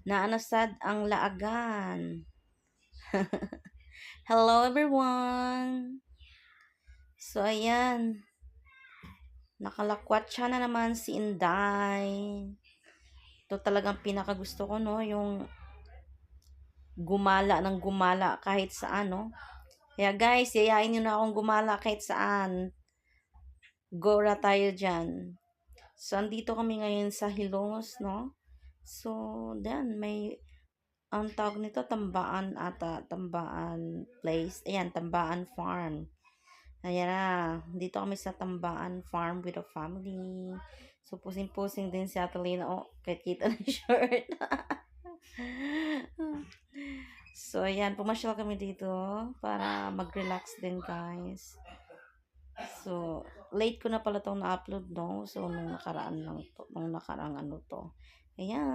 naanasad ang laagan. Hello everyone! So ayan, nakalakwat siya na naman si Inday. Ito talagang pinakagusto ko, no, yung gumala ng gumala kahit saan, no. Kaya guys, yayain nyo na akong gumala kahit saan. Gora tayo dyan. So, andito kami ngayon sa Hilos, no. So, then may ang tawag nito, Tambaan ata, Tambaan place. Ayan, Tambaan Farm. Ayan na, dito kami sa Tambaan Farm with a family. So, pusing-pusing din si Atalina. Oh, kahit kita na yung shirt. So, ayan, pumasyal kami dito para mag-relax din, guys. So, late ko na pala itong na-upload, no? So, nung nakaraan lang to, nung nakarang ano to. Ayan.